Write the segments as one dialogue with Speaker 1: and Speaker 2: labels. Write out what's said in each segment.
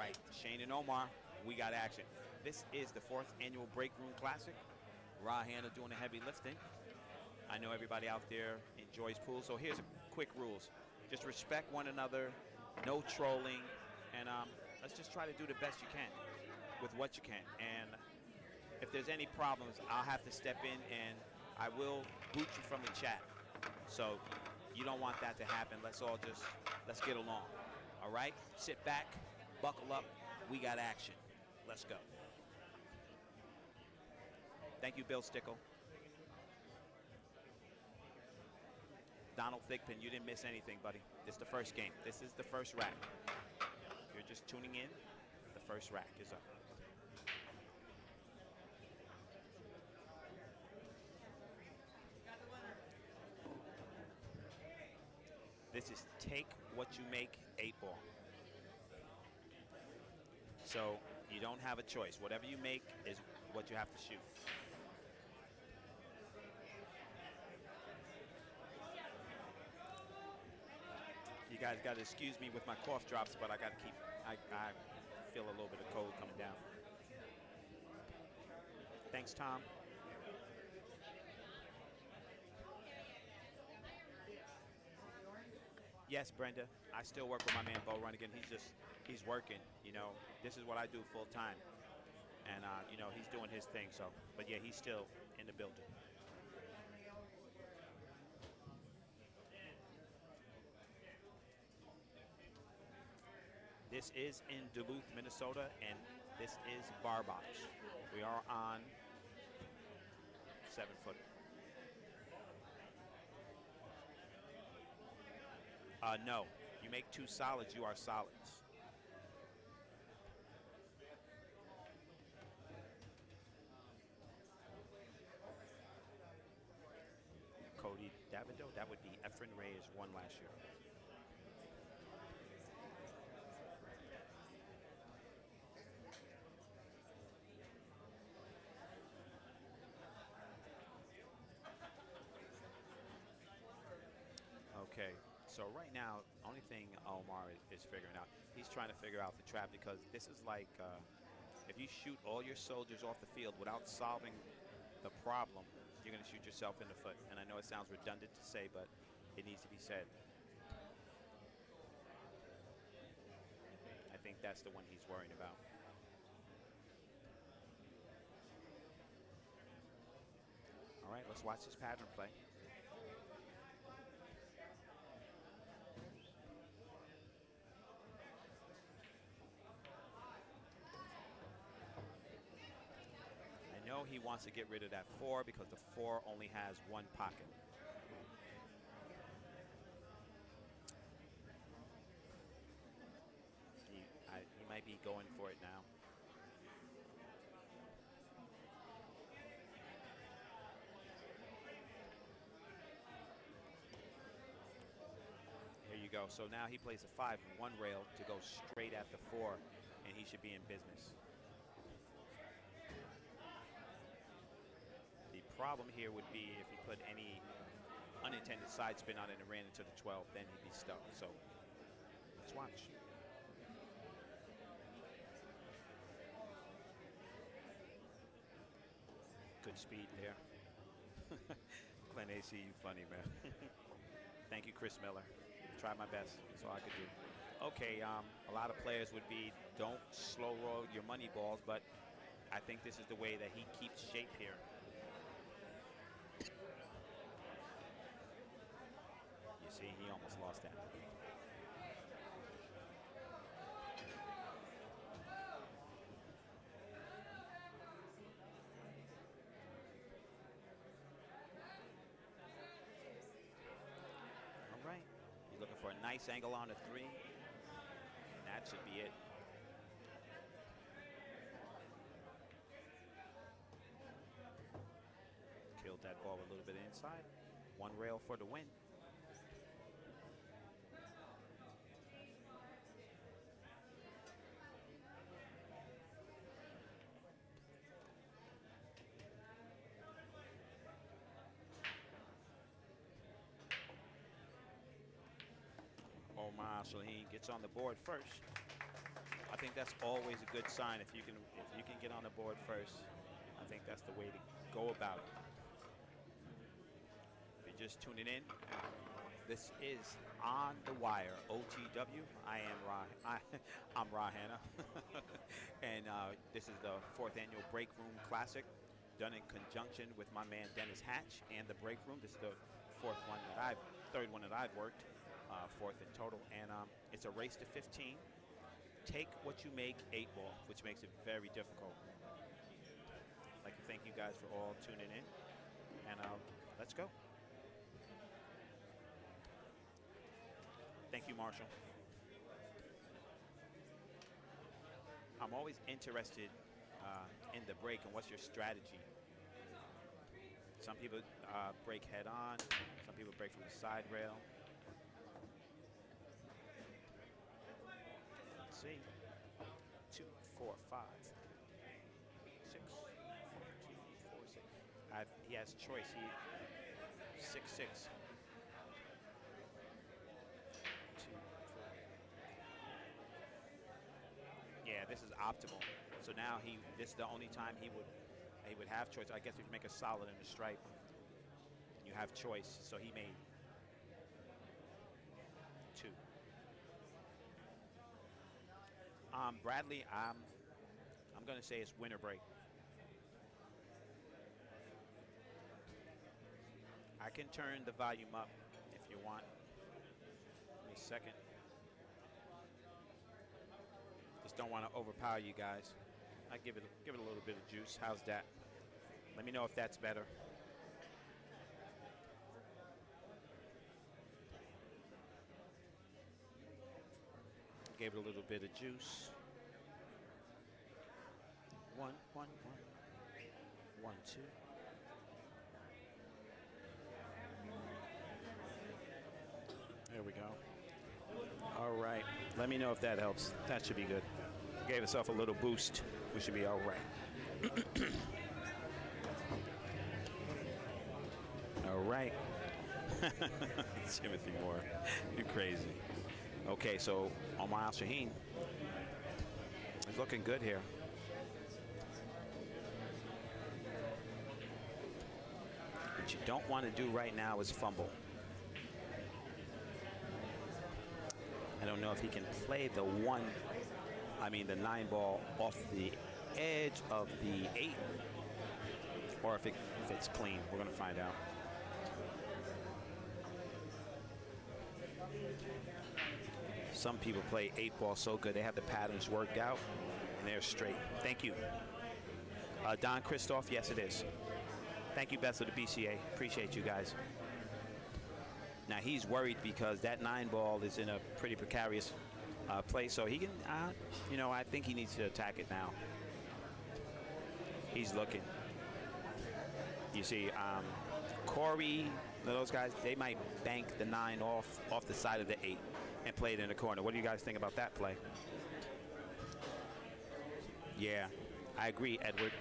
Speaker 1: right, Shane and Omar, we got action. This is the 4th annual Break Room Classic. Raw Hannah doing the heavy lifting. I know everybody out there enjoys pool, so here's quick rules. Just respect one another, no trolling, and let's just try to do the best you can with what you can. And if there's any problems, I'll have to step in and I will boot you from the chat. So you don't want that to happen. Let's get along. All right? Sit back, buckle up. We got action. Let's go. Thank you, Bill Stickle. Donald Thigpen, you didn't miss anything, buddy. This is the first game. This is the first rack. If you're just tuning in, the first rack is up. This is take what you make 8-ball. So you don't have a choice. Whatever you make is what you have to shoot. You guys got to excuse me with my cough drops, but I got to keep, I feel a little bit of cold coming down. Thanks, Tom. Yes, Brenda, I still work with my man, Bo Runnigan. He's working, you know. This is what I do full time. And, you know, he's doing his thing, so. But, yeah, he's still in the building. This is in Duluth, Minnesota, and this is bar box. We are on 7-footer. No, you make 2 solids, you are solids. Cody Davido, that would be Efren Reyes, won last year. Okay, so right now, only thing Omar is figuring out, he's trying to figure out the trap, because this is like, if you shoot all your soldiers off the field without solving the problem, you're going to shoot yourself in the foot. And I know it sounds redundant to say, but it needs to be said. I think that's the one he's worrying about. All right, let's watch this pattern play. I know he wants to get rid of that 4 because the 4 only has 1 pocket. He might be going for it now. Here you go. So now he plays a 5 and 1 rail to go straight at the 4, and he should be in business. The problem here would be if he put any unintended side spin on it and ran into the 12, then he'd be stuck. So let's watch. Good speed there. Glenn AC, you funny, man. Thank you, Chris Miller. Tried my best. That's all I could do. Okay, a lot of players would be, don't slow roll your money balls, but I think this is the way that he keeps shape here. You see, he almost lost that. All right. He's looking for a nice angle on the 3, and that should be it. Killed that ball a little bit inside. 1 rail for the win. Omar Al Shaheen gets on the board first. I think that's always a good sign. If you can get on the board first, I think that's the way to go about it. If you're just tuning in, this is On the Wire, OTW. I'm Ra Hanna. And this is the 4th annual Break Room Classic, done in conjunction with my man Dennis Hatch and the Break Room. This is the third one that I've worked, 4th in total. And it's a race to 15. Take what you make 8-ball, which makes it very difficult. I'd like to thank you guys for all tuning in. And let's go. Thank you, Marshall. I'm always interested in the break and what's your strategy. Some people break head on. Some people break from the side rail. Let's see. 2, 4, 5, 6, 2, 4, 6. He has choice. 6, 6. Yeah, this is optimal. So now this is the only time he would have choice. I guess if you make a solid and a stripe, you have choice. So he made 2. Bradley, I'm going to say it's winner break. I can turn the volume up if you want. Give me a second. Just don't want to overpower you guys. I give it a little bit of juice. How's that? Let me know if that's better. Gave it a little bit of juice. 1, 1, 1. 1, 2. There we go. All right. Let me know if that helps. That should be good. Gave us a little boost. We should be all right. All right. Timothy Moore. You're crazy. Okay, so Omar Al Shaheen is looking good here. What you don't want to do right now is fumble. I don't know if he can play the 9-ball off the edge of the 8, or if it's clean. We're going to find out. Some people play 8-ball so good they have the patterns worked out and they're straight. Thank you. Don Christoph, yes it is. Thank you, Beth of the BCA. Appreciate you guys. Now he's worried because that 9-ball is in a pretty precarious place, so he can, I think he needs to attack it now. He's looking. You see, Corey, those guys, they might bank the 9 off the side of the 8 and play it in the corner. What do you guys think about that play? Yeah, I agree, Edward.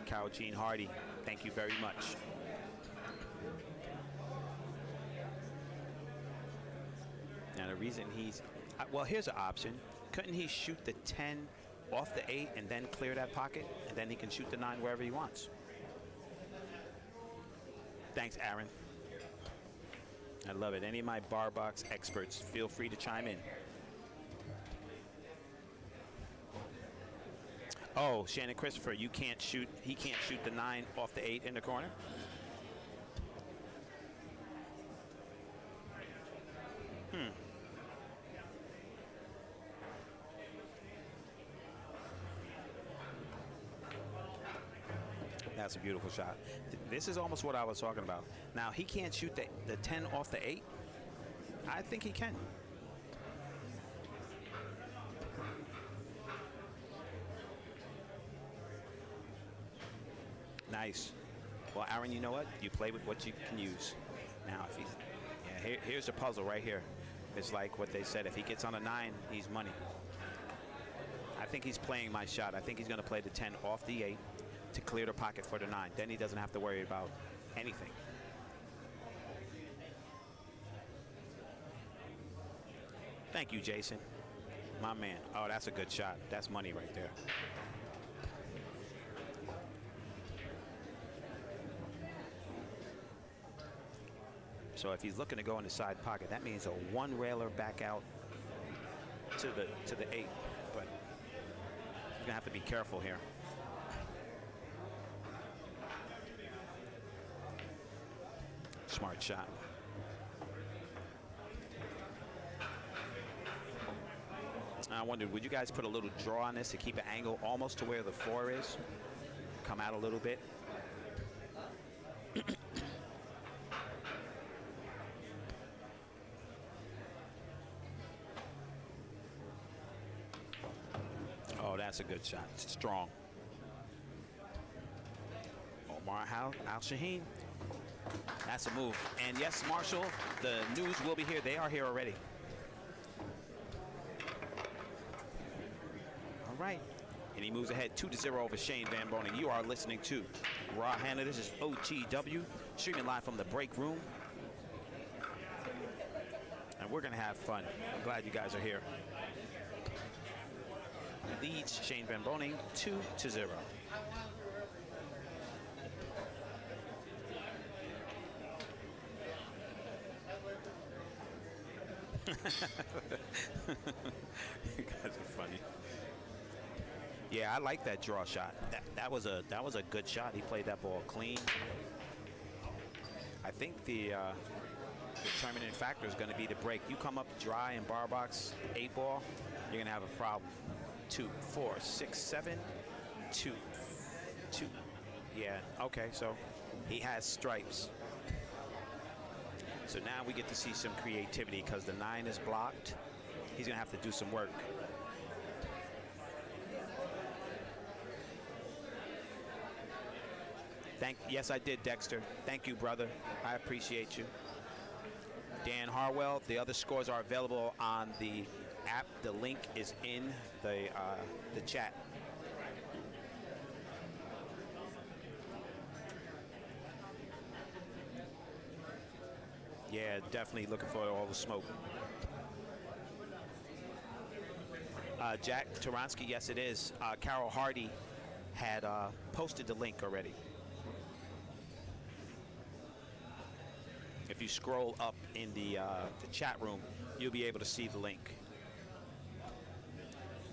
Speaker 1: Carol Jean Hardy, thank you very much. Now the reason well, here's an option. Couldn't he shoot the 10 off the 8 and then clear that pocket, and then he can shoot the 9 wherever he wants? Thanks, Aaron. I love it. Any of my bar box experts, feel free to chime in. Oh, Shannon Christopher, he can't shoot the 9 off the 8 in the corner? That's a beautiful shot. This is almost what I was talking about. Now, he can't shoot the 10 off the 8. I think he can. Nice. Well, Aaron, you know what? You play with what you can use. Now, if here's the puzzle right here. It's like what they said. If he gets on a 9, he's money. I think he's playing my shot. I think he's going to play the 10 off the 8 to clear the pocket for the 9. Then he doesn't have to worry about anything. Thank you, Jason. My man. Oh, that's a good shot. That's money right there. So if he's looking to go in the side pocket, that means a one railer back out to the 8. But he's gonna have to be careful here. Smart shot. I wondered, would you guys put a little draw on this to keep an angle almost to where the 4 is? Come out a little bit. Oh, that's a good shot. It's strong. Omar Al Shaheen. That's a move. And yes, Marshall, the news will be here. They are here already. All right. And he moves ahead 2-0 over Shane Van Boening. You are listening to Raw Hannah. This is OTW, streaming live from the break room. And we're going to have fun. I'm glad you guys are here. Leads Shane Van Boening 2-0. You guys are funny. Yeah, I like that draw shot. That was a good shot. He played that ball clean. I think the determining factor is going to be the break. You come up dry in bar box 8 ball, you're going to have a problem. 2, 4, 6, 7, 2, 2. Yeah, okay, so he has stripes. So now we get to see some creativity because the 9 is blocked. He's going to have to do some work. Yes, I did, Dexter. Thank you, brother. I appreciate you. Dan Harwell, the other scores are available on the app. The link is in the chat. Yeah, definitely looking for all the smoke. Jack Taronsky, yes, it is. Carol Hardy had posted the link already. If you scroll up in the chat room, you'll be able to see the link.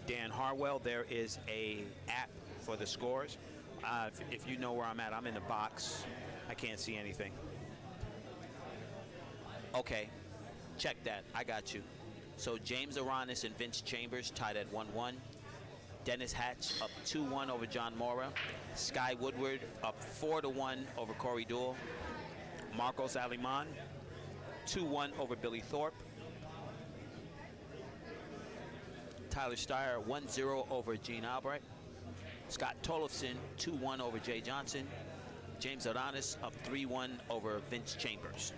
Speaker 1: Dan Harwell, there is a app for the scores. If you know where I'm at, I'm in the box. I can't see anything. Okay, check that. I got you. So James Aranis and Vince Chambers tied at 1-1. Dennis Hatch up 2-1 over John Mora. Sky Woodward up 4-1 over Corey Deuel. Marcos Aliman 2-1 over Billy Thorpe. Tyler Steyer 1-0 over Gene Albright. Scott Tollefson 2-1 over Jay Johnson. James Aranis up 3-1 over Vince Chambers.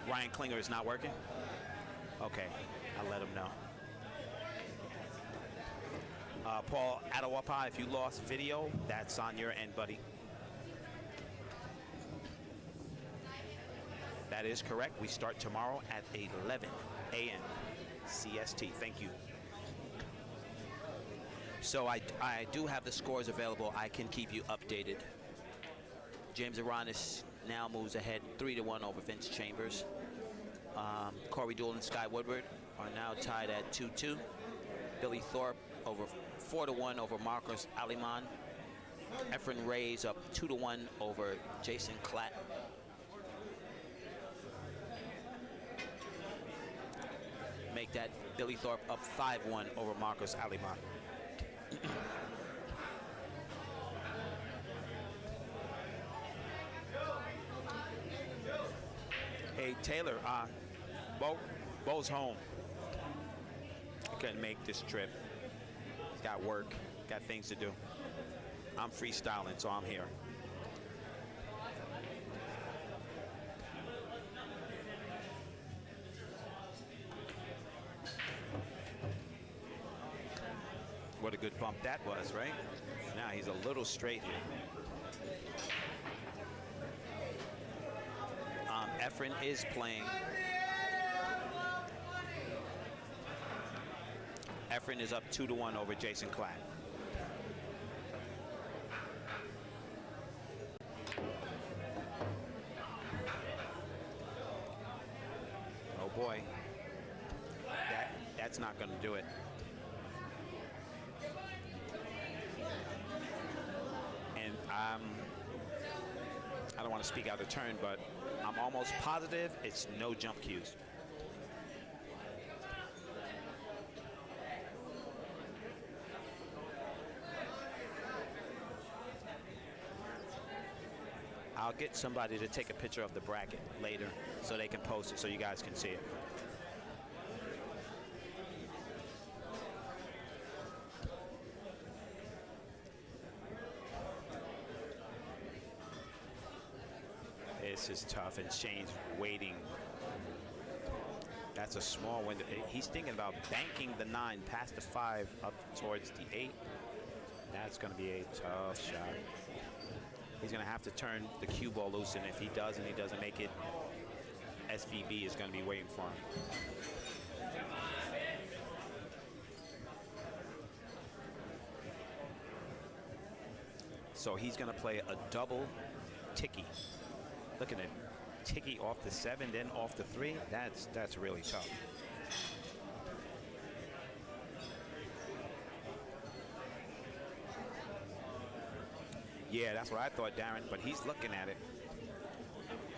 Speaker 1: Ryan Klinger is not working? Okay, I'll let him know. Paul Adawapa, if you lost video, that's on your end, buddy. That is correct. We start tomorrow at 11 a.m. CST. Thank you. So I do have the scores available. I can keep you updated. James Aranis now moves ahead 3-1 over Vince Chambers. Corey Deuel and Sky Woodward are now tied at 2-2. Billy Thorpe over 4-1 over Marcos Aliman. Efren Reyes up 2-1 over Jason Klatt. Make that Billy Thorpe up 5-1 over Marcos Aliman. Hey, Taylor, Bo's home. I couldn't make this trip. Got work, got things to do. I'm freestyling, so I'm here. What a good bump that was, right? Now he's a little straight here. Efren is playing. Efren is up 2-1 over Jason Clapp. Oh boy, that's not going to do it. And I don't want to speak out of turn, but I'm almost positive it's no jump cues. I'll get somebody to take a picture of the bracket later so they can post it so you guys can see it. This is tough, and Shane's waiting. That's a small window. He's thinking about banking the 9 past the 5 up towards the 8. That's going to be a tough shot. He's going to have to turn the cue ball loose, and if he does and he doesn't make it, SVB is going to be waiting for him. So he's going to play a double ticky. Look at it. Ticky off the 7, then off the 3. That's really tough. Yeah, that's what I thought, Darren, but he's looking at it.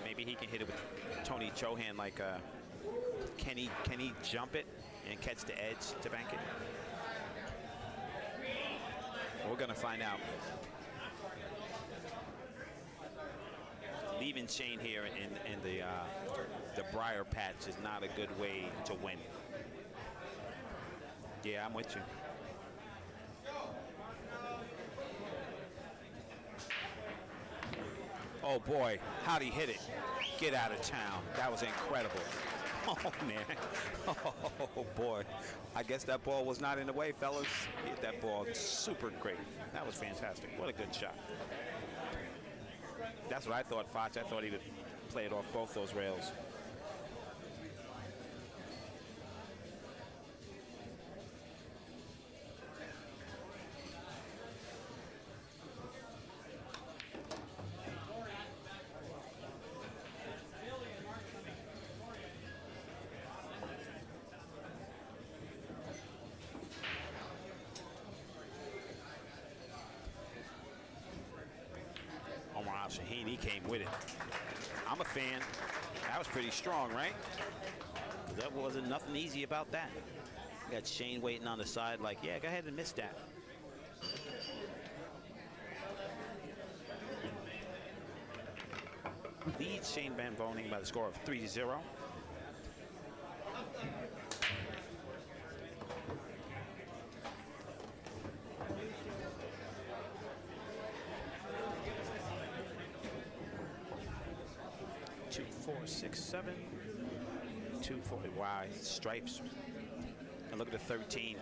Speaker 1: Maybe he can hit it with Tony Chohan, like can he jump it and catch the edge to bank it? We're going to find out. Leaving Shane here in the briar patch is not a good way to win. Yeah, I'm with you. Oh boy, how'd he hit it? Get out of town. That was incredible. Oh man. Oh boy. I guess that ball was not in the way, fellas. He hit that ball super great. That was fantastic. What a good shot. That's what I thought, Fox. I thought he would play it off both those rails. Omar Al Shaheen, he came with it. I'm a fan. That was pretty strong, right? That wasn't nothing easy about that. Got Shane waiting on the side like, yeah, go ahead and miss that. Leads Shane Van Boening by the score of 3-0. Two, 4, 6, 7. 2, 4. Wow, stripes. And look at the 13.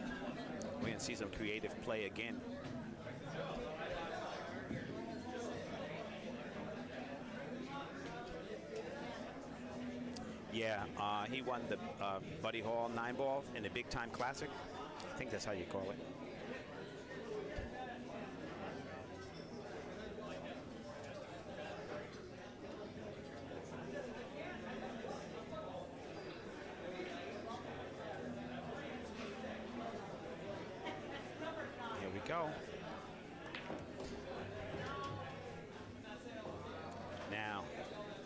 Speaker 1: We're going to see some creative play again. Yeah, he won the Buddy Hall 9-ball in the Big Time Classic. I think that's how you call it. Here we go. Now,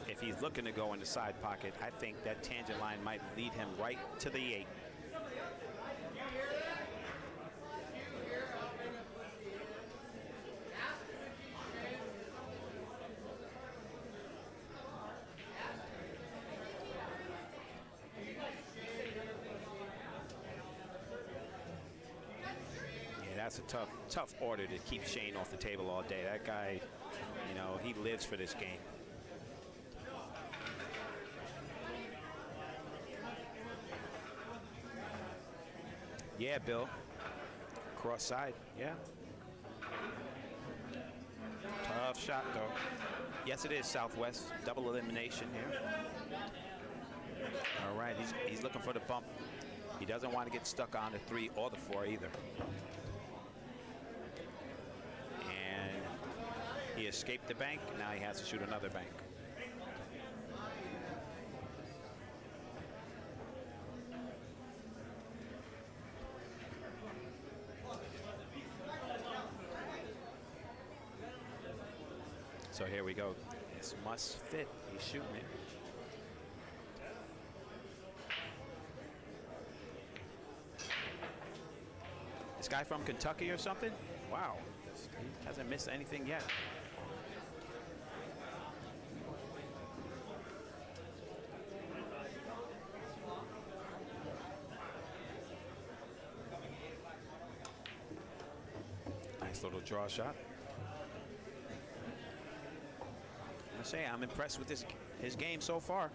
Speaker 1: if he's looking to go in the side pocket, I think that tangent line might lead him right to the 8. Yeah, that's a tough order to keep Shane off the table all day. That guy, you know, he lives for this game. Yeah, Bill. Cross side, yeah. Tough shot, though. Yes, it is Southwest. Double elimination here. All right, he's looking for the bump. He doesn't want to get stuck on the 3 or the 4 either. And he escaped the bank. Now he has to shoot another bank. So here we go. This must fit. He's shooting it. This guy from Kentucky or something? Wow. He hasn't missed anything yet. Nice little draw shot. I say I'm impressed with his game so far.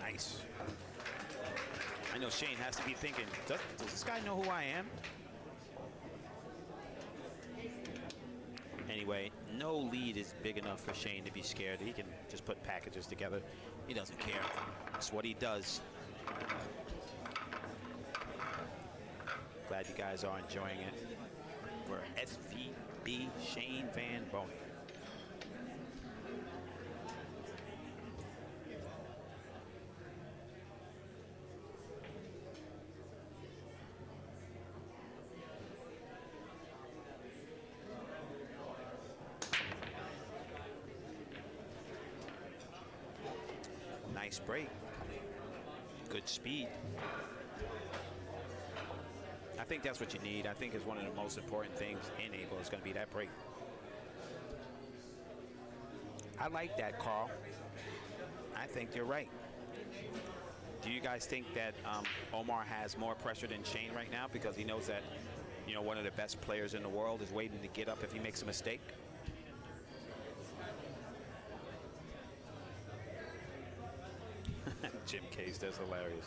Speaker 1: Nice. I know Shane has to be thinking, does this guy know who I am? Anyway, no lead is big enough for Shane to be scared. He can just put packages together. He doesn't care. That's what he does. Glad you guys are enjoying it. For SVB Shane Van Boening. Nice break. Good speed. I think that's what you need. I think it's one of the most important things in Able is going to be that break. I like that, Carl. I think you're right. Do you guys think that Omar has more pressure than Shane right now because he knows that, you know, one of the best players in the world is waiting to get up if he makes a mistake? Jim Case, that's hilarious.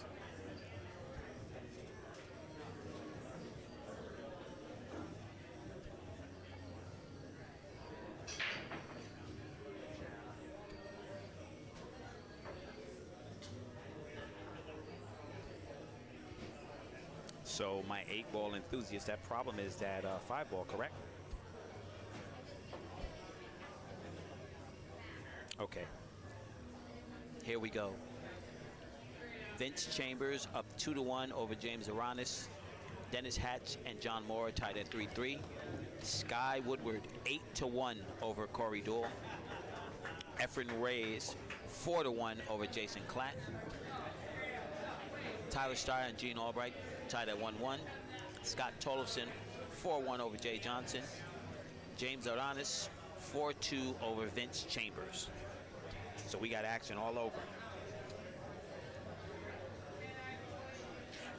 Speaker 1: So my 8-ball enthusiast, that problem is that 5-ball, correct? Okay. Here we go. Vince Chambers up 2-1 over James Aranis. Dennis Hatch and John Moore tied at 3-3. Sky Woodward 8-1 over Corey Dole. Efren Reyes 4-1 over Jason Klatt. Tyler Starr and Gene Albright tied at 1-1. Scott Tollefson 4-1 over Jay Johnson. James Aranis 4-2 over Vince Chambers. So we got action all over.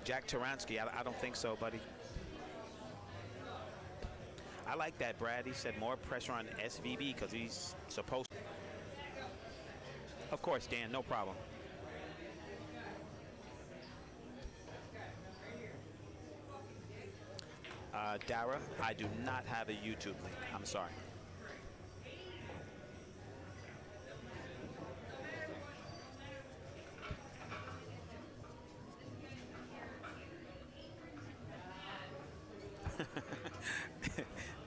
Speaker 1: Jack Taransky, I don't think so, buddy. I like that, Brad. He said more pressure on SVB because he's supposed to. Of course, Dan, no problem. Dara, I do not have a YouTube link. I'm sorry.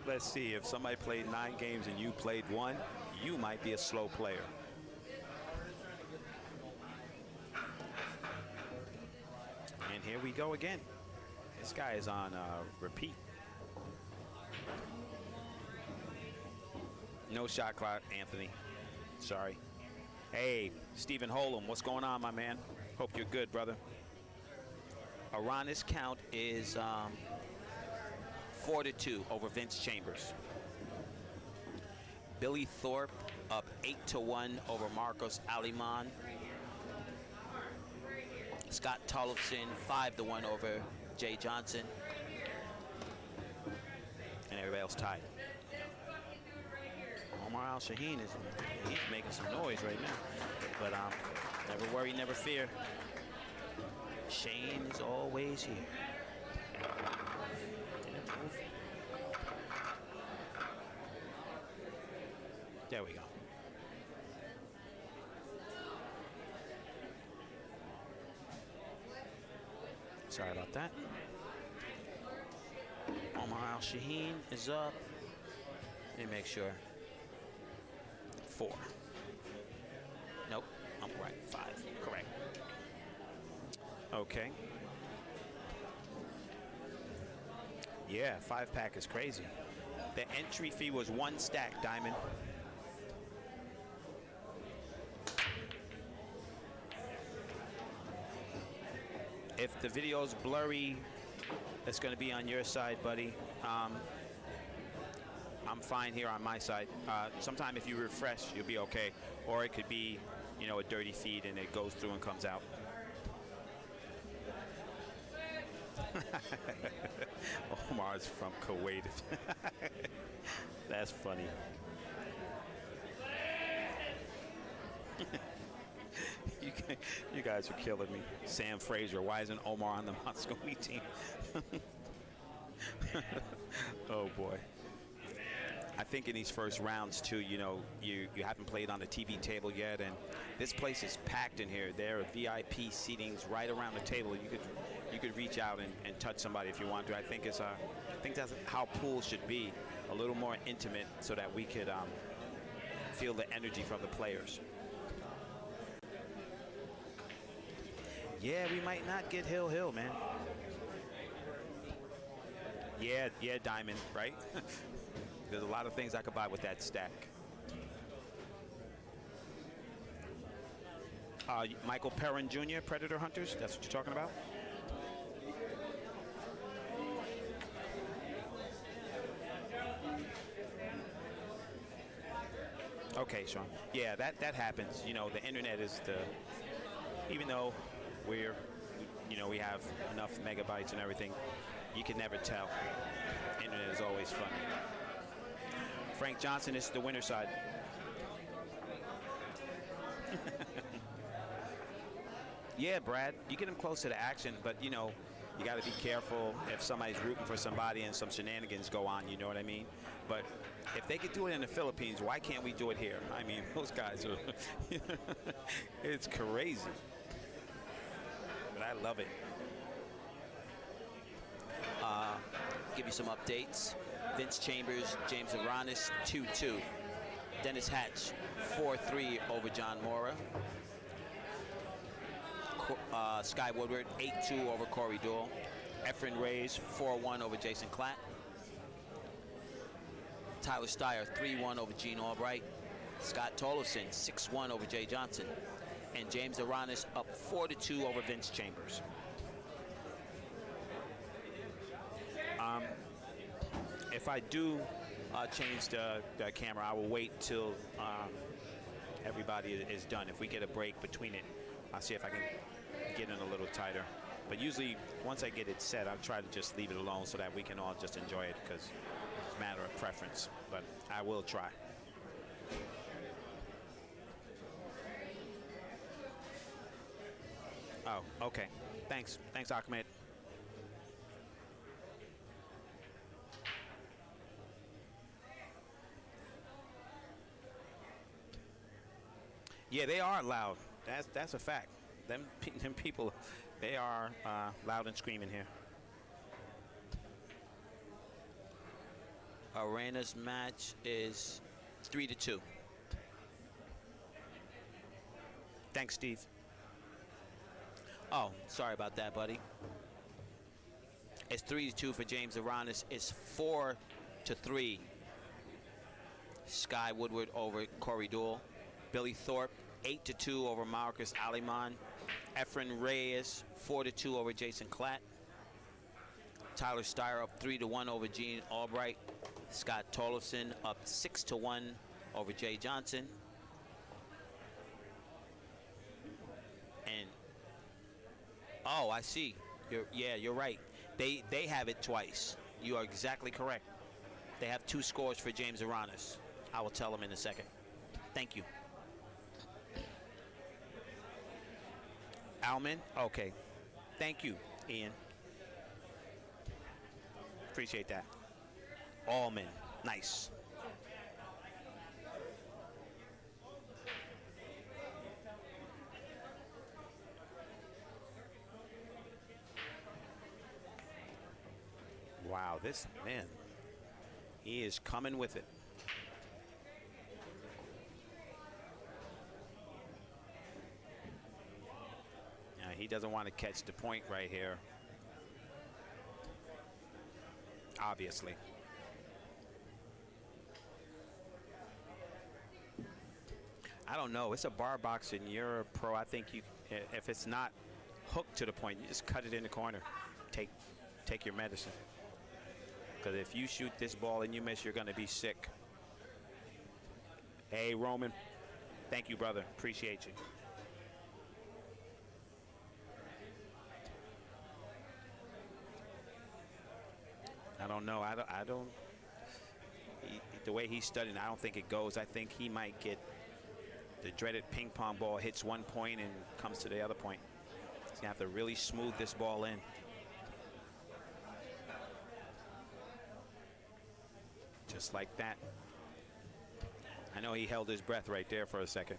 Speaker 1: Let's see, if somebody played 9 games and you played 1, you might be a slow player. And here we go again. This guy is on repeat. No shot clock, Anthony. Sorry. Hey, Stephen Holm, what's going on, my man? Hope you're good, brother. Aranis count is 4-2 over Vince Chambers. Billy Thorpe up 8-1 over Marcos Aliman. Scott Tollefson 5-1 over Jay Johnson. And everybody else tied. Omar Al Shaheen he's making some noise right now. But never worry, never fear. Shane is always here. There we go. Sorry about that. Omar Al Shaheen is up. Let me make sure. 4. Nope, I'm right. 5, correct. Okay. Yeah, 5-pack is crazy. The entry fee was 1 stack, Diamond. If the video's blurry, that's going to be on your side, buddy. I'm fine here on my side. Sometime if you refresh, you'll be okay. Or it could be, you know, a dirty feed and it goes through and comes out. Omar's from Kuwait. That's funny. You guys are killing me. Sam Fraser, why isn't Omar on the Moscowee team? Oh boy. I think in these first rounds too, you know, you haven't played on the TV table yet, and this place is packed in here. There are VIP seatings right around the table. You could reach out and touch somebody if you want to. I think that's how pool should be, a little more intimate, so that we could feel the energy from the players. Yeah, we might not get Hill, man. Yeah, Diamond, right? There's a lot of things I could buy with that stack. Michael Perrin Jr., Predator Hunters, that's what you're talking about? Okay, Sean. Yeah, that happens. You know, the internet is even though we have enough megabytes and everything, you can never tell. Internet is always funny. Frank Johnson, this is the winner side. Yeah, Brad, you get them close to the action, but you know, you got to be careful if somebody's rooting for somebody and some shenanigans go on, you know what I mean? But if they could do it in the Philippines, why can't we do it here? I mean, those guys are, it's crazy. But I love it.
Speaker 2: Give you some updates. Vince Chambers, James Aranis, 2-2. Dennis Hatch, 4-3 over John Mora. Sky Woodward, 8-2 over Corey Deuel. Efren Reyes, 4-1 over Jason Klatt. Tyler Steyer, 3-1 over Gene Albright. Scott Tollefson, 6-1 over Jay Johnson. And James Aranis up 4-2 over Vince Chambers.
Speaker 1: If I do change the camera, I will wait till everybody is done. If we get a break between it, I'll see if I can get in a little tighter. But usually, once I get it set, I'll try to just leave it alone so that we can all just enjoy it, because it's a matter of preference. But I will try. Oh, okay. Thanks, Ahmed. Yeah, they are loud. That's a fact. Them people, they are loud and screaming here.
Speaker 2: Arena's match is 3-2.
Speaker 1: Thanks, Steve.
Speaker 2: Oh, sorry about that, buddy. It's 3-2 for James Aranis. It's 4-3. Sky Woodward over Corey Deuel. Billy Thorpe, 8-2 over Marcus Aliman. Efren Reyes, 4-2 over Jason Klatt. Tyler Steyer up 3-1 over Gene Albright. Scott Tollefson up 6-1 over Jay Johnson. And oh, I see. You're right. They have it twice. You are exactly correct. They have 2 scores for James Aranis. I will tell him in a second. Thank you.
Speaker 1: Alman? Okay. Thank you, Ian. Appreciate that. Allman. Nice.
Speaker 2: Wow, this man, he is coming with it. Now, he doesn't want to catch the point right here, obviously. I don't know. It's a bar boxing. You're a pro. I think you, if it's not hooked to the point, you just cut it in the corner. Take your medicine. Because if you shoot this ball and you miss, you're going to be sick. Hey, Roman. Thank you, brother. Appreciate you. I don't know. I don't. The way he's studying, I don't think it goes. I think he might get the dreaded ping pong ball, hits one point and comes to the other point. He's going to have to really smooth this ball in. Just like that. I know he held his breath right there for a second.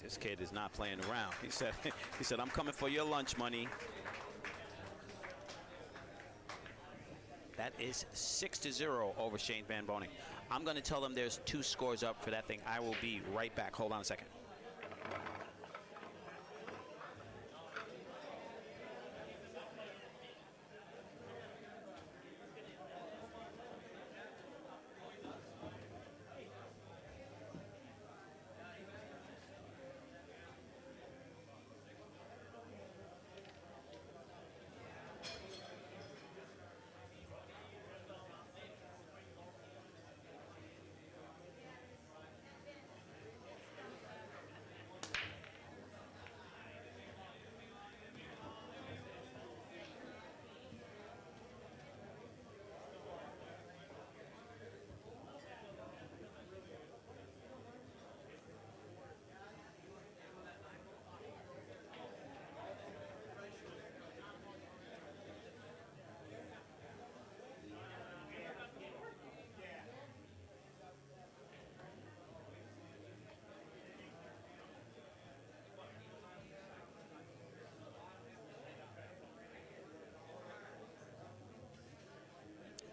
Speaker 2: This kid is not playing around. He said, I'm coming for your lunch money. That is 6-0 over Shane Van Boening. I'm going to tell them there's 2 scores up for that thing. I will be right back. Hold on a second.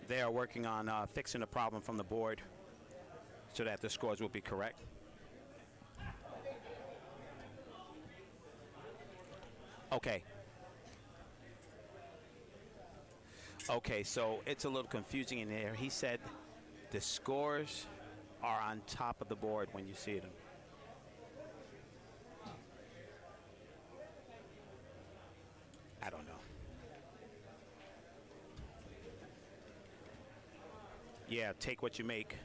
Speaker 2: They are working on fixing the problem from the board so that the scores will be correct. Okay. Okay, so it's a little confusing in there. He said the scores are on top of the board when you see them. I don't know. Yeah, take what you make.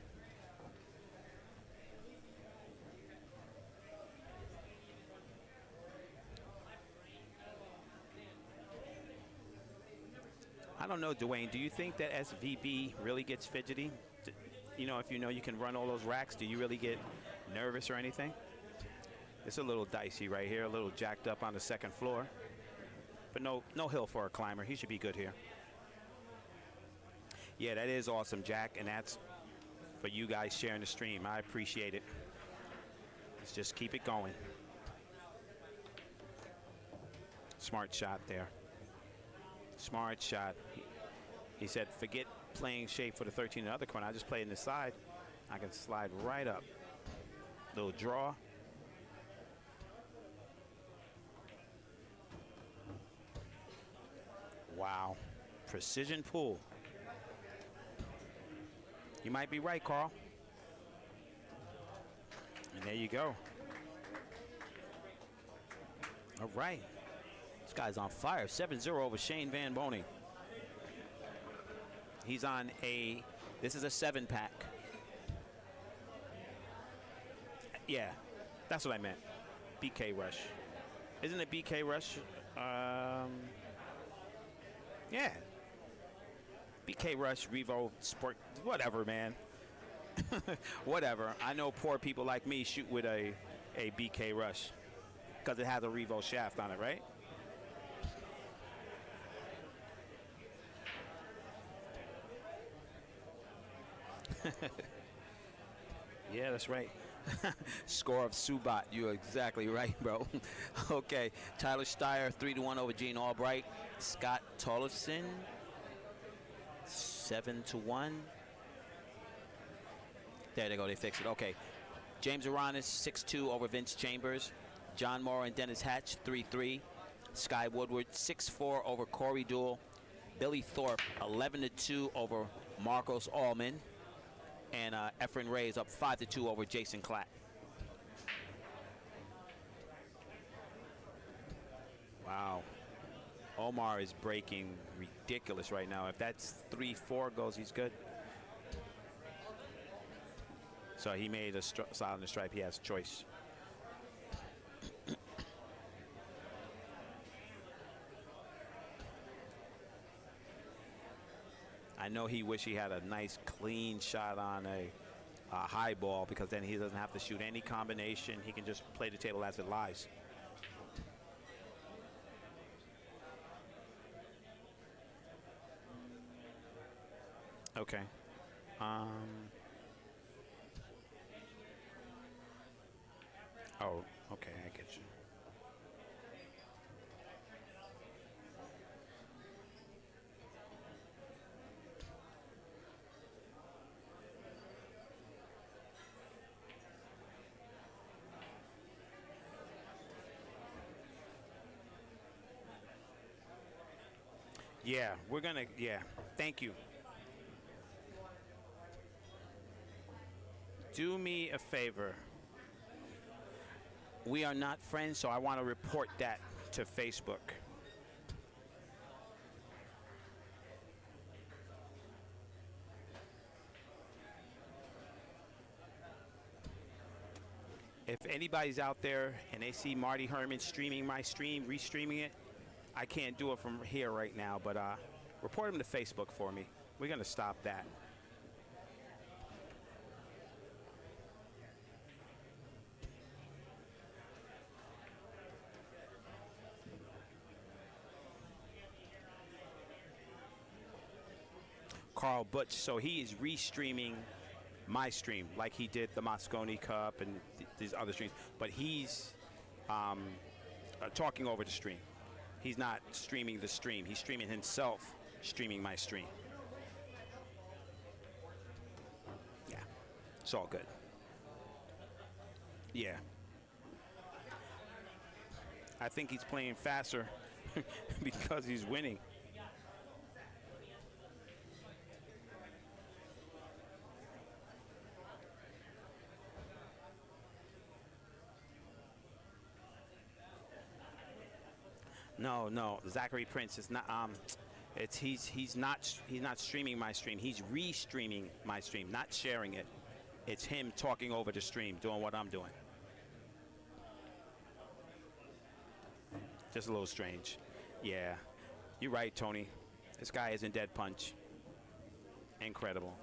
Speaker 2: I don't know, Dwayne. Do you think that SVB really gets fidgety? You know, if you know you can run all those racks, do you really get nervous or anything? It's a little dicey right here, a little jacked up on the second floor. But no hill for a climber. He should be good here. Yeah, that is awesome, Jack, and that's for you guys sharing the stream. I appreciate it. Let's just keep it going. Smart shot there. Smart shot. He said, forget playing shape for the 13 in the other corner. I just play in the side. I can slide right up. Little draw. Wow. Precision pull. You might be right, Carl. And there you go. All right. This guy's on fire. 7-0 over Shane Van Boening. He's on this is a 7-pack. Yeah, that's what I meant. BK Rush. Isn't it BK Rush? Yeah. BK Rush, Revo, Sport, whatever, man. Whatever. I know poor people like me shoot with a BK Rush because it has a Revo shaft on it, right? Yeah, that's right. Score of Subat. You're exactly right, bro. Okay. Tyler Steyer, 3-1 over Gene Albright. Scott Tollefson, 7-1. There they go. They fixed it. Okay. James Aranis, 6-2 over Vince Chambers. John Moore and Dennis Hatch, 3-3. Sky Woodward, 6-4 over Corey Deuel. Billy Thorpe, 11-2 over Marcos Allman. And Efren Reyes up 5-2 over Jason Klatt. Wow. Omar is breaking ridiculous right now. If that's 3-4 goes, he's good. So he made a solid on the stripe. He has a choice. I know he wish he had a nice clean shot on a high ball, because then he doesn't have to shoot any combination. He can just play the table as it lies. Okay. Oh, okay, I get you. Yeah, we're gonna, yeah, thank you. Do me a favor. We are not friends, so I want to report that to Facebook. If anybody's out there and they see Marty Herman streaming my stream, restreaming it, I can't do it from here right now, but report him to Facebook for me. We're going to stop that. Carl Butch, so he is restreaming my stream like he did the Mosconi Cup and these other streams, but he's talking over the stream. He's not streaming the stream. He's streaming himself, streaming my stream. Yeah, it's all good. Yeah. I think he's playing faster because he's winning. No, Zachary Prince is not. He's not streaming my stream. He's restreaming my stream, not sharing it. It's him talking over the stream, doing what I'm doing. Just a little strange. Yeah, you're right, Tony. This guy is in dead punch. Incredible.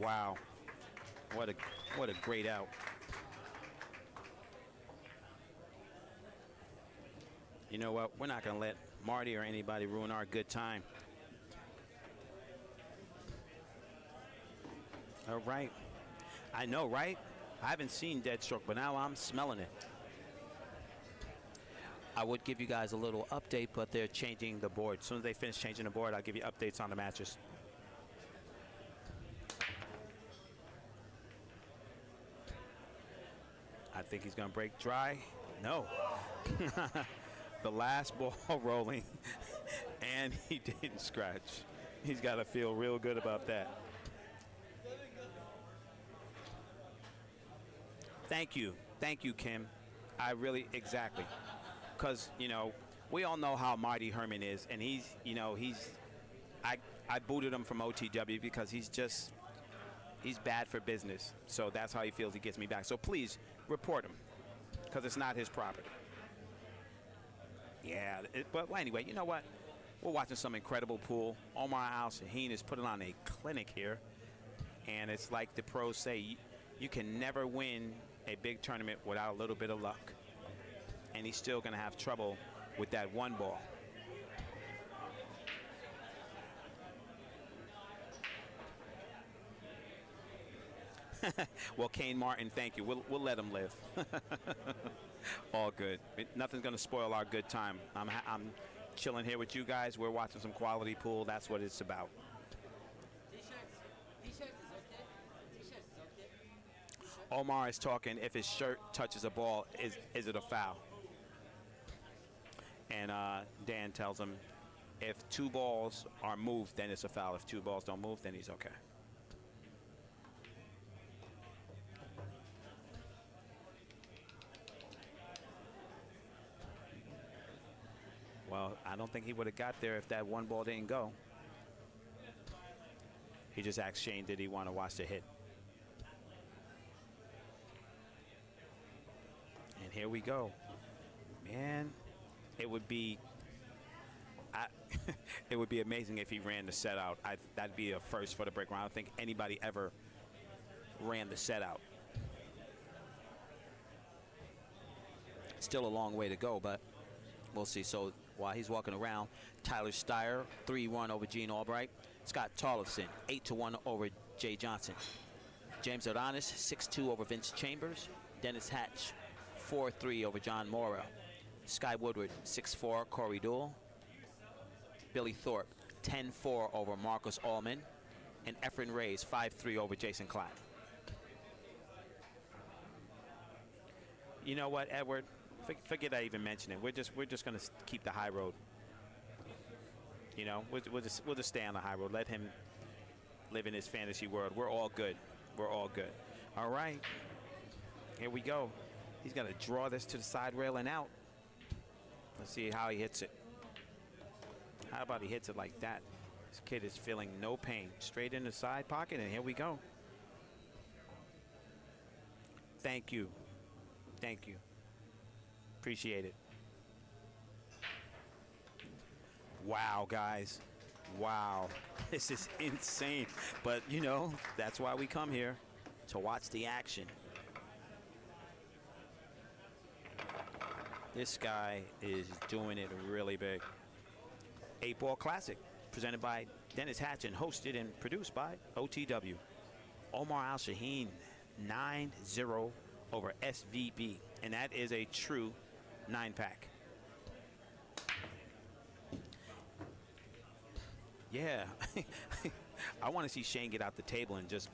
Speaker 2: Wow. What a great out. You know what? We're not going to let Marty or anybody ruin our good time. All right. I know, right? I haven't seen Deadstroke, but now I'm smelling it. I would give you guys a little update, but they're changing the board. As soon as they finish changing the board, I'll give you updates on the matches. I think he's going to break dry. No. The last ball rolling, and he didn't scratch. He's got to feel real good about that. Thank you, Kim. I really, exactly, because we all know how Marty Herman is, and I booted him from OTW because he's bad for business. So that's how he feels. He gets me back. So please report him, because it's not his property. Yeah, but anyway, you know what? We're watching some incredible pool. Omar Al Shaheen is putting on a clinic here. And it's like the pros say, you can never win a big tournament without a little bit of luck. And he's still going to have trouble with that one ball.
Speaker 1: Well, Kane Martin, thank you. We'll let him live. All good. Nothing's going to spoil our good time. I'm chilling here with you guys. We're watching some quality pool. That's what it's about. Omar is talking, if his shirt touches a ball, is it a foul? And Dan tells him, if 2 balls are moved, then it's a foul. If 2 balls don't move, then he's okay. Well, I don't think he would have got there if that 1 ball didn't go. He just asked Shane, did he want to watch the hit? And here we go. Man, it would be it would be amazing if he ran the set out. That'd be a first for the break round. I don't think anybody ever ran the set out. Still a long way to go, but we'll see. So while he's walking around, Tyler Steyer, 3-1 over Gene Albright. Scott Tollefson, 8-1 over Jay Johnson. James Adonis, 6-2 over Vince Chambers. Dennis Hatch, 4-3 over John Mora. Sky Woodward, 6-4, Corey Deuel. Billy Thorpe, 10-4 over Marcus Allman. And Efren Reyes, 5-3 over Jason Klatt. You know what, Edward? Forget I even mentioned it. We're just going to keep the high road. You know, we'll just stay on the high road. Let him live in his fantasy world. We're all good. We're all good. All right. Here we go. He's going to draw this to the side rail and out. Let's see how he hits it. How about he hits it like that? This kid is feeling no pain. Straight in the side pocket, and here we go. Thank you. Thank you. Appreciate it. Wow, guys. Wow. This is insane. But, you know, that's why we come here, to watch the action. This guy is doing it really big. 8-Ball Classic, presented by Dennis Hatch and hosted and produced by OTW. Omar Al Shaheen, 9-0 over SVB. And that is a true 9-pack. Yeah. I want to see Shane get out the table and just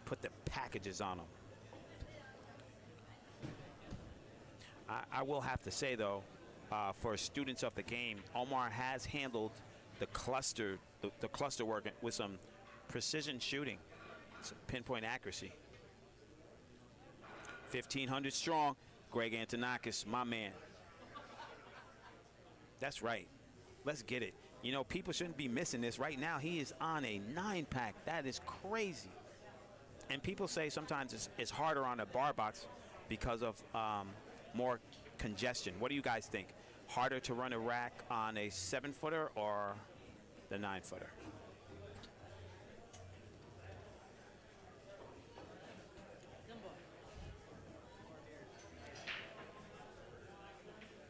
Speaker 1: put the packages on them. I will have to say, though, for students of the game, Omar has handled the cluster work with some precision shooting, some pinpoint accuracy. 1,500 strong, Greg Antonakis, my man. That's right. Let's get it. You know, people shouldn't be missing this. Right now, he is on a 9-pack. That is crazy. And people say sometimes it's harder on a bar box because of more congestion. What do you guys think? Harder to run a rack on a 7-footer or the 9-footer?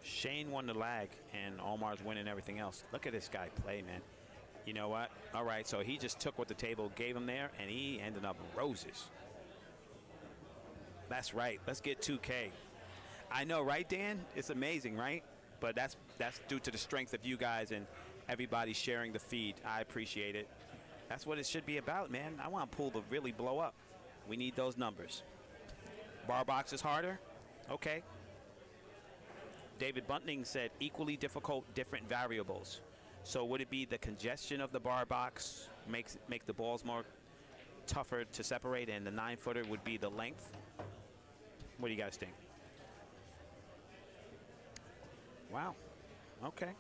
Speaker 1: Shane won the lag, and Omar's winning everything else. Look at this guy play, man. You know what? All right, so he just took what the table gave him there, and he ended up roses. That's right. Let's get 2K. I know, right, Dan? It's amazing, right? But that's due to the strength of you guys and everybody sharing the feed. I appreciate it. That's what it should be about, man. I want pool to really blow up. We need those numbers. Bar box is harder? Okay. David Bunting said equally difficult, different variables. So would it be the congestion of the bar box make the balls more tougher to separate, and the 9-footer would be the length? What do you guys think? Wow. Okay.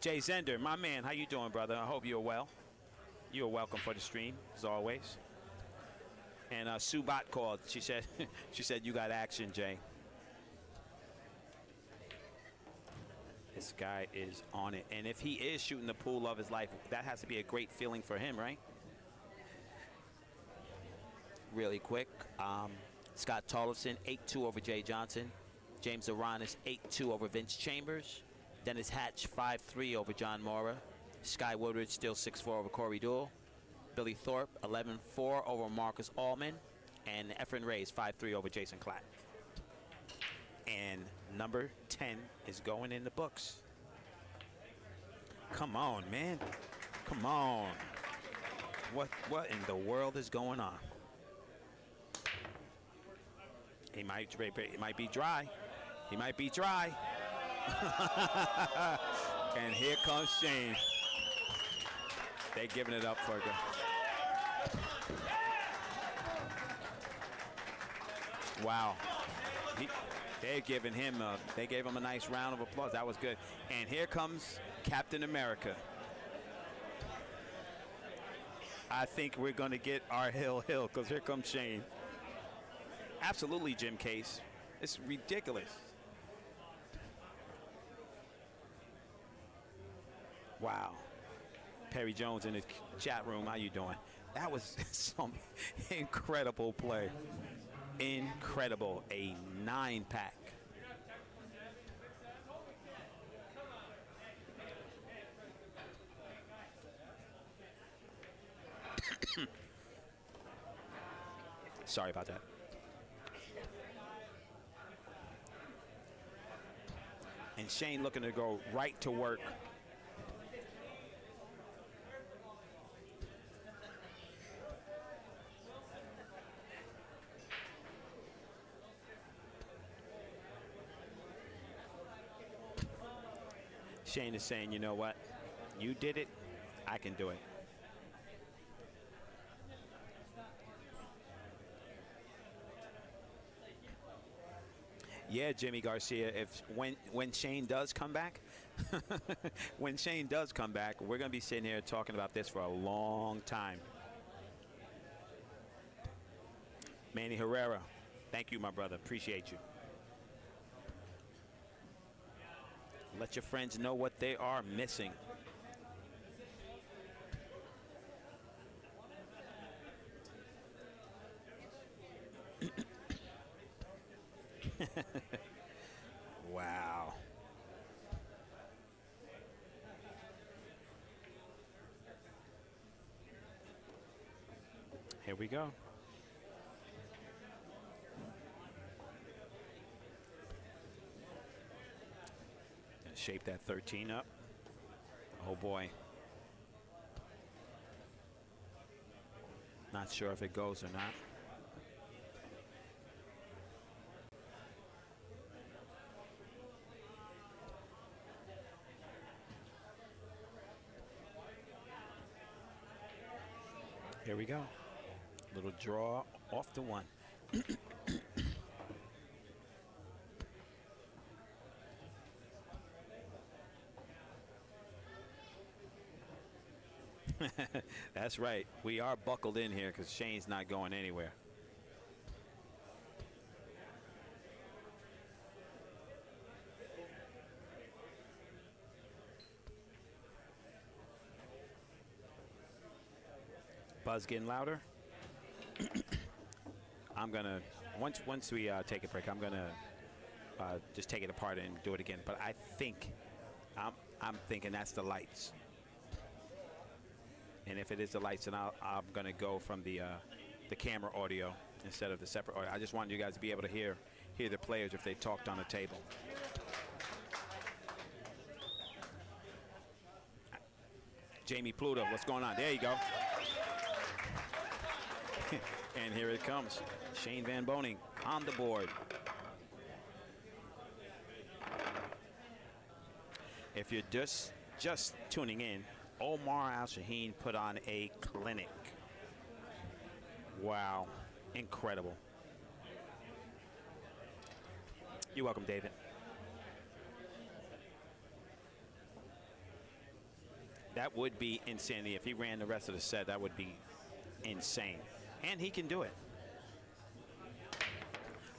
Speaker 1: Jay Zender, my man, how you doing, brother? I hope you're well. You're welcome for the stream, as always. And Sue Bott called. She said, you got action, Jay. This guy is on it. And if he is shooting the pool of his life, that has to be a great feeling for him, right? Really quick. Scott Tollefson, 8-2 over Jay Johnson. James Aronis, 8-2 over Vince Chambers. Dennis Hatch, 5-3 over John Mora.
Speaker 2: Sky Woodridge still 6-4 over Corey Deuel. Billy Thorpe 11-4 over Marcus Allman. And Efren Reyes 5-3 over Jason Klatt. And number 10 is going in the books. Come on, man. Come on. What in the world is going on? He might be dry. He might be dry. And here comes Shane. They're giving it up for a go. Wow. They gave him a nice round of applause. That was good. And here comes Captain America. I think we're going to get our hill because here comes Shane. Absolutely, Jim Case. It's ridiculous. Wow. Perry Jones in the chat room. How you doing? That was some incredible play. Incredible. A 9-pack. Sorry about that. And Shane looking to go right to work. Shane is saying, you know what? You did it. I can do it. Yeah, Jimmy Garcia, when Shane does come back, when Shane does come back, we're going to be sitting here talking about this for a long time. Manny Herrera, thank you, my brother. Appreciate you. Let your friends know what they are missing. Wow. Here we go. Gonna shape that 13 up. Oh boy. Not sure if it goes or not. Here we go. Little draw off the one. That's right. We are buckled in here because Shane's not going anywhere. Buzz getting louder. I'm gonna once we take a break, I'm gonna just take it apart and do it again. But I think I'm thinking that's the lights. And if it is the lights, then I'm gonna go from the camera audio instead of the separate audio. I just wanted you guys to be able to hear the players if they talked on the table. Jamie Pluto, what's going on? There you go. And here it comes. Shane Van Boening on the board. If you're just tuning in, Omar Al Shaheen put on a clinic. Wow. Incredible. You're welcome, David. That would be insanity. If he ran the rest of the set, that would be insane. And he can do it.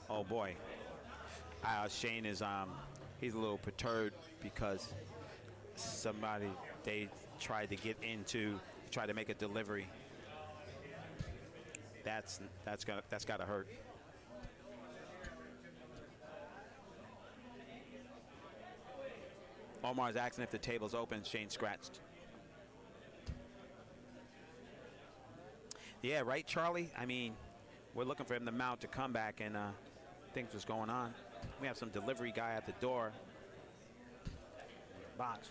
Speaker 2: Oh boy. Shane is he's a little perturbed because they tried to get into, try to make a delivery. That's gotta hurt. Omar's asking if the table's open. Shane scratched. Yeah, right, Charlie? I mean, we're looking for him to mount to come back, and things was going on. We have some delivery guy at the door. Box.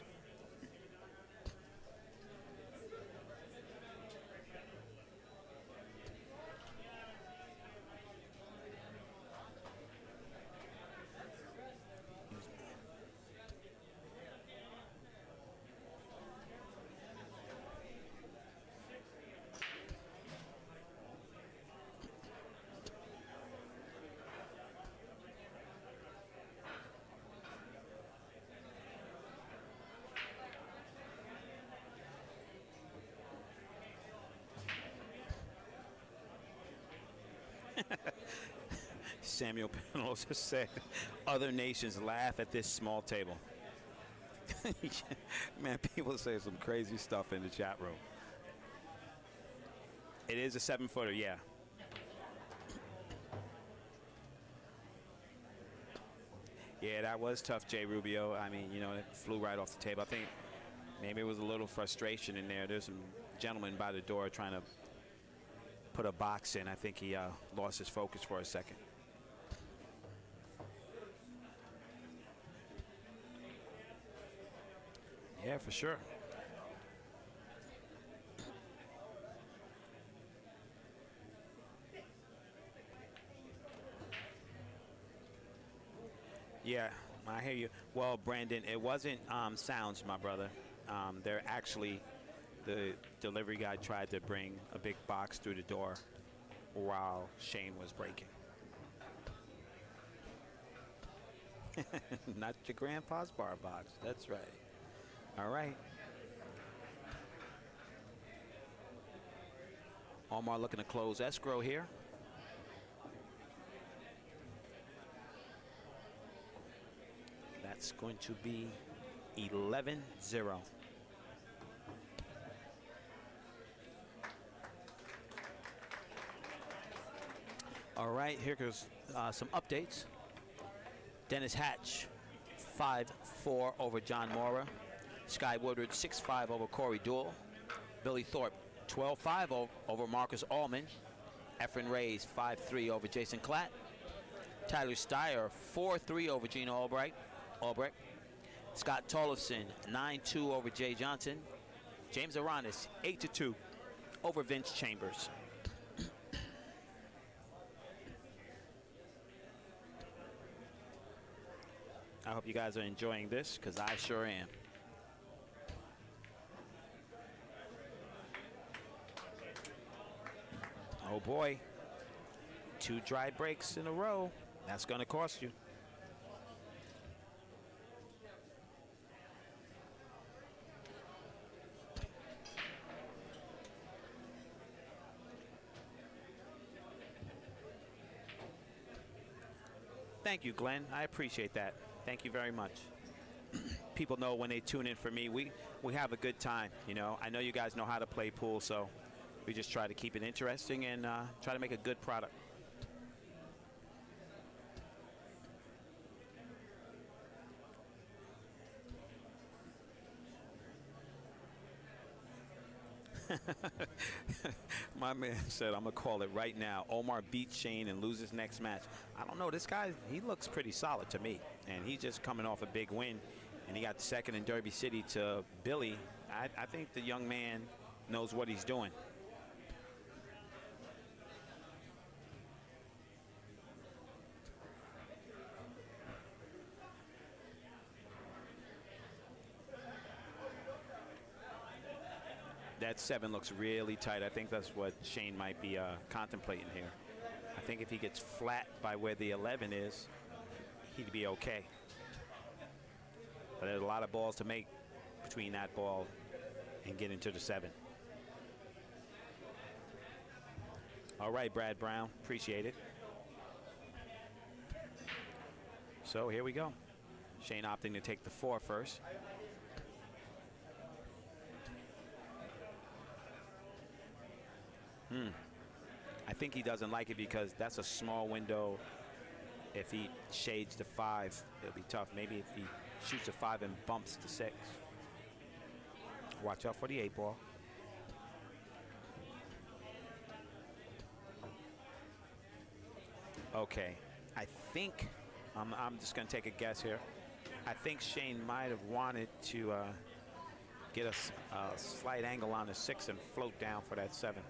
Speaker 2: Samuel Penalosa said, other nations laugh at this small table. Man, people say some crazy stuff in the chat room. It is a 7-footer, yeah. Yeah, that was tough, Jay Rubio. I mean, you know, it flew right off the table. I think maybe it was a little frustration in there. There's some gentleman by the door trying to put a box in. I think he lost his focus for a second. Yeah, for sure. Yeah, I hear you. Well, Brandon, it wasn't sounds, my brother. They're actually, the delivery guy tried to bring a big box through the door while Shane was breaking. Not your grandpa's bar box. That's right. All right. Omar looking to close escrow here. That's going to be 11-0. All right, here goes some updates. Dennis Hatch, 5-4 over John Mora. Sky Woodward, 6-5 over Corey Deuel. Billy Thorpe, 12-5 over Marcus Allman. Efren Reyes, 5-3 over Jason Klatt. Tyler Steyer, 4-3 over Gino Albrecht. Scott Tollefson, 9-2 over Jay Johnson. James Aranis, 8-2 over Vince Chambers. I hope you guys are enjoying this, because I sure am. Oh boy, 2 dry breaks in a row. That's going to cost you. Thank you, Glenn. I appreciate that. Thank you very much. People know when they tune in for me, we have a good time. You know, I know you guys know how to play pool, so we just try to keep it interesting and try to make a good product. My man said, I'm going to call it right now. Omar beats Shane and loses next match. I don't know. This guy, he looks pretty solid to me. And he's just coming off a big win. And he got second in Derby City to Billy. I think the young man knows what he's doing. That 7 looks really tight. I think that's what Shane might be contemplating here. I think if he gets flat by where the 11 is, he'd be okay. But there's a lot of balls to make between that ball and get into the 7. All right, Brad Brown, appreciate it. So here we go. Shane opting to take the 4 first. I think he doesn't like it because that's a small window. If he shades to 5, it'll be tough. Maybe if he shoots a 5 and bumps to 6. Watch out for the 8 ball.
Speaker 1: Okay, I think, I'm just going to take a guess here. I think Shane might have wanted to get a slight angle on the 6 and float down for that 7.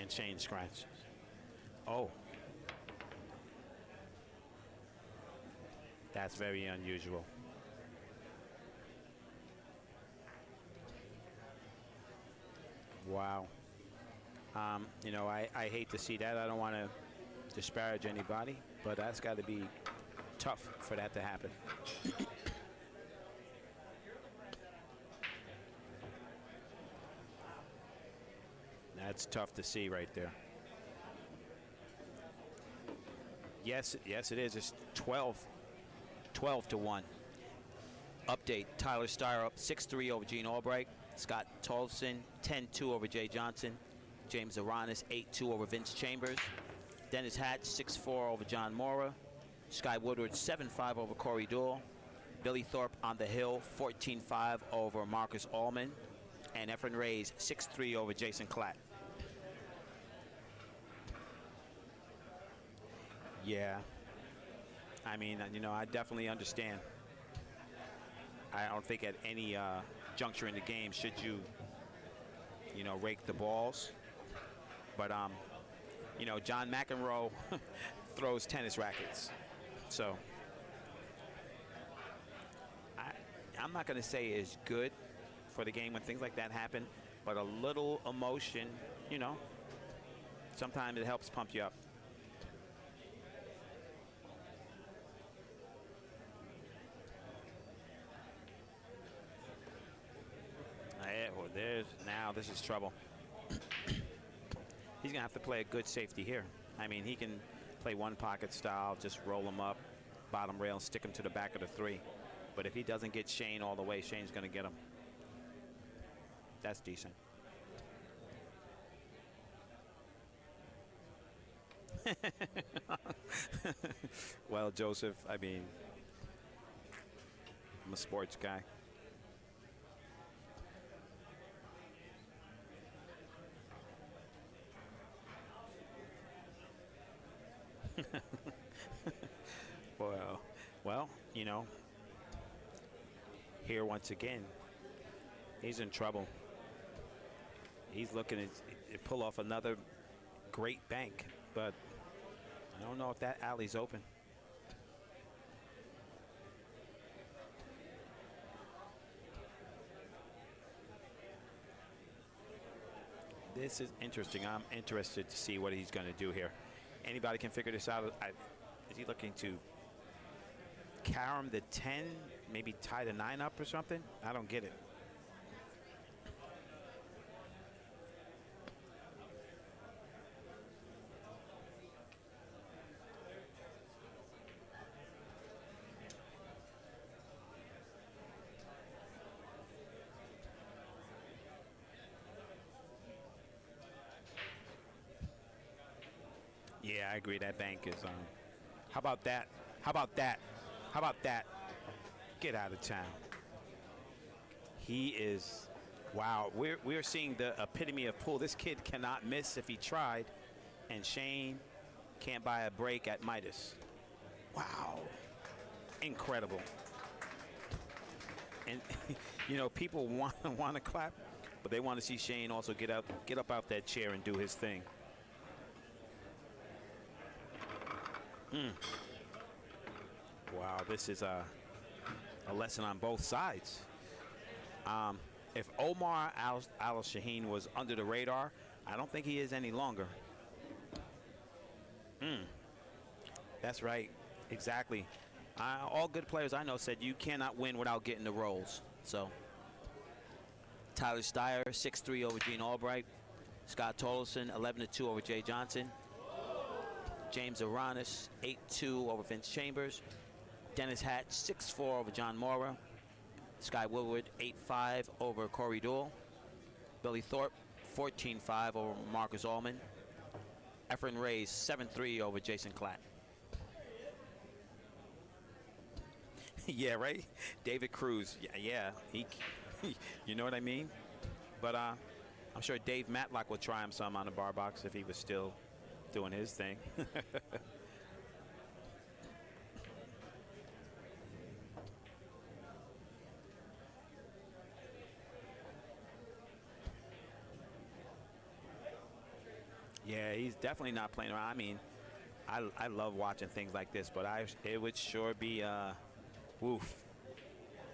Speaker 1: And Shane scratches. Oh. That's very unusual. Wow. You know, I hate to see that. I don't want to disparage anybody, but that's got to be tough for that to happen. That's tough to see right there. Yes, it is. It's 12 to 1. Update, Tyler Steyer up 6-3 over Gene Albright. Scott Tolson 10-2 over Jay Johnson. James Aranis 8-2 over Vince Chambers. Dennis Hatch 6-4 over John Mora. Sky Woodward 7-5 over Corey Deuel. Billy Thorpe on the hill 14-5 over Marcus Allman. And Efren Reyes 6-3 over Jason Klatt. Yeah. I mean, you know, I definitely understand. I don't think at any juncture in the game should you know, rake the balls. But, you know, John McEnroe throws tennis rackets. So I'm not going to say it's good for the game when things like that happen, but a little emotion, you know, sometimes it helps pump you up. Now this is trouble. He's going to have to play a good safety here. I mean, he can play one pocket style, just roll him up, bottom rail, stick him to the back of the 3. But if he doesn't get Shane all the way, Shane's going to get him. That's decent. Well, Joseph, I mean, I'm a sports guy. Well, you know, here once again, he's in trouble. He's looking to pull off another great bank, but I don't know if that alley's open. This is interesting. I'm interested to see what he's going to do here. Anybody can figure this out. Is he looking to carom the 10, maybe tie the 9 up or something? I don't get it. Yeah, I agree. That bank is how about that? How about that? How about that? Get out of town. He is, wow. We're seeing the epitome of pool. This kid cannot miss if he tried, and Shane can't buy a break at Midas. Wow, incredible. And you know, people want to clap, but they want to see Shane also get up out that chair and do his thing. Wow, this is a lesson on both sides. If Omar Al Shaheen was under the radar, I don't think he is any longer. That's right, exactly. All good players I know said you cannot win without getting the rolls. So Tyler Steyer, 6-3 over Gene Albright. Scott Tolson, 11-2 over Jay Johnson. James Aranis, 8-2 over Vince Chambers. Dennis Hatch, 6-4 over John Mora. Sky Woodward, 8-5 over Corey Deuel. Billy Thorpe, 14-5 over Marcus Allman.
Speaker 2: Efren Reyes, 7-3 over Jason Klatt. Yeah, right? David Cruz. Yeah, he you know what I mean? But I'm sure Dave Matlock would try him some on the bar box if he was still doing his thing. Yeah, he's definitely not playing around. I mean, I love watching things like this, but it would sure be woof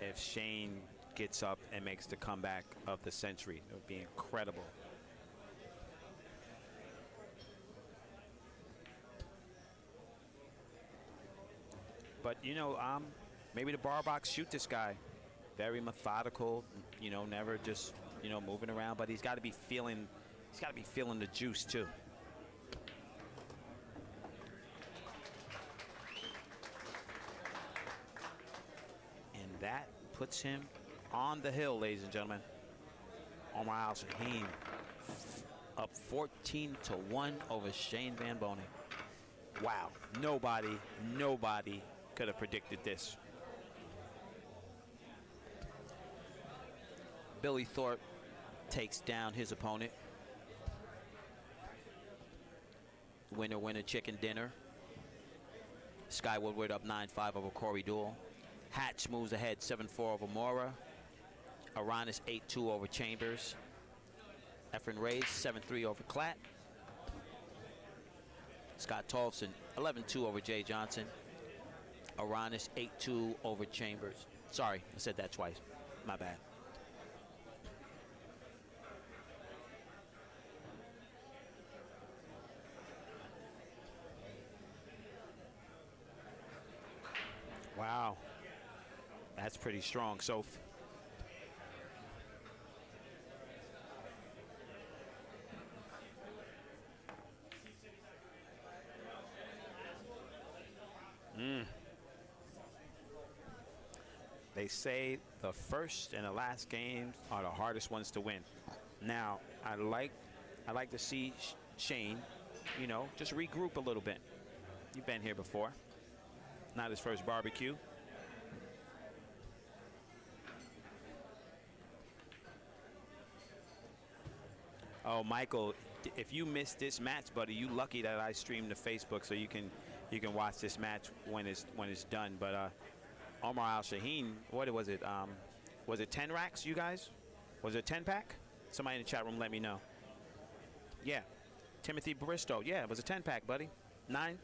Speaker 2: if Shane gets up and makes the comeback of the century. It would be incredible. But you know, maybe the bar box shoot this guy. Very methodical, you know, never just, you know, moving around, but he's got to be feeling the juice too. And that puts him on the hill, ladies and gentlemen. Omar Al Shaheen up 14-1 over Shane Van Boening. Wow, nobody could have predicted this. Billy Thorpe takes down his opponent. Winner, winner, chicken dinner. Sky Woodward up 9-5 over Corey Deuel. Hatch moves ahead 7-4 over Mora. Aranis 8-2 over Chambers. Efren Reyes 7-3 over Klatt. Scott Tolfson 11-2 over Jay Johnson. Aranis 8-2 over Chambers. Sorry, I said that twice. My bad. Wow, that's pretty strong. So they say the first and the last games are the hardest ones to win. Now, I like to see Shane, you know, just regroup a little bit. You've been here before. Not his first barbecue. Oh, Michael, if you missed this match, buddy, you lucky that I streamed to Facebook so you can watch this match when it's done. But Omar Al Shaheen, what was it? Was it 10 racks, you guys? Was it 10 pack? Somebody in the chat room let me know. Yeah, Timothy Bristow. Yeah, it was a 10 pack, buddy. 9.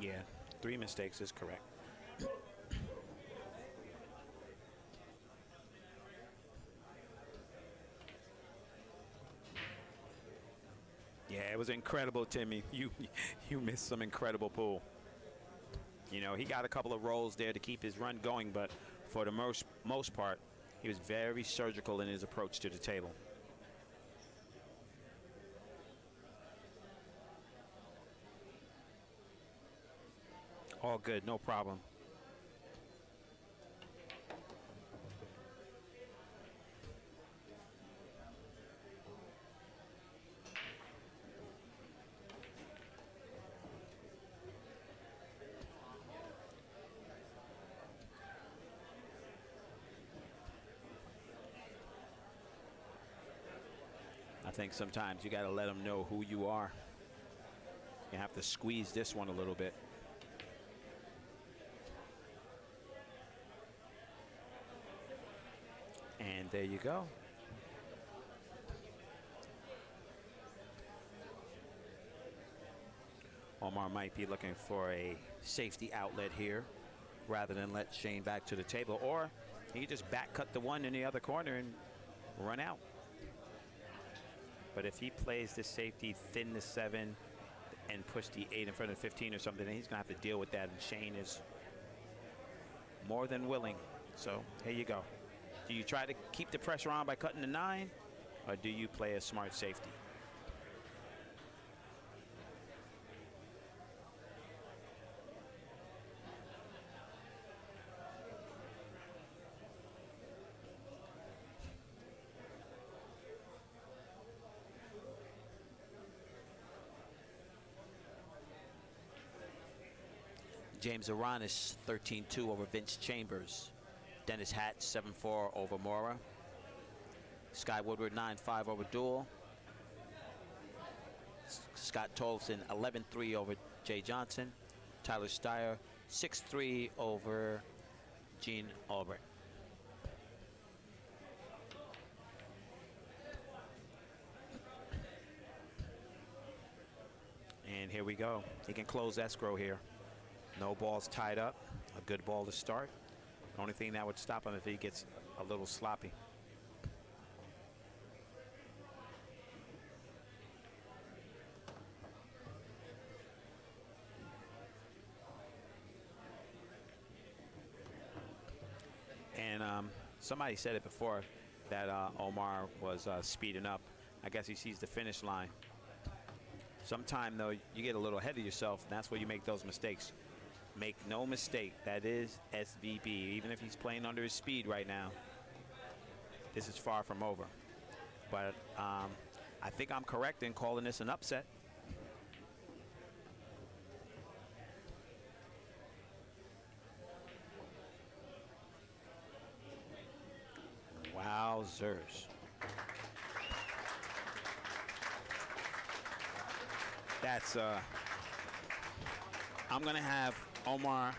Speaker 2: Yeah, 3 mistakes is correct. Yeah, it was incredible, Timmy. You missed some incredible pool. You know, he got a couple of rolls there to keep his run going, but for the most part, he was very surgical in his approach to the table. All good, no problem. I think sometimes you got to let them know who you are. You have to squeeze this one a little bit. And there you go. Omar might be looking for a safety outlet here rather than let Shane back to the table, or he could just back cut the one in the other corner and run out. But if he plays the safety, thin the 7 and push the 8 in front of 15 or something, then he's gonna have to deal with that, and Shane is more than willing. So here you go. Do you try to keep the pressure on by cutting the 9, or do you play a smart safety? James Aranis 13-2 over Vince Chambers. Dennis Hatt 7-4 over Mora. Sky Woodward 9-5 over Duel. Scott Tolson 11-3 over Jay Johnson. Tyler Steyer 6-3 over Gene Albrecht. And here we go. He can close escrow here. No balls tied up. A good ball to start. The only thing that would stop him if he gets a little sloppy. And somebody said it before that Omar was speeding up. I guess he sees the finish line. Sometime, though, you get a little ahead of yourself, and that's where you make those mistakes. Make no mistake, that is SVB. Even if he's playing under his speed right now, this is far from over. But I think I'm correct in calling this an upset. Wowzers. That's I'm gonna have Omar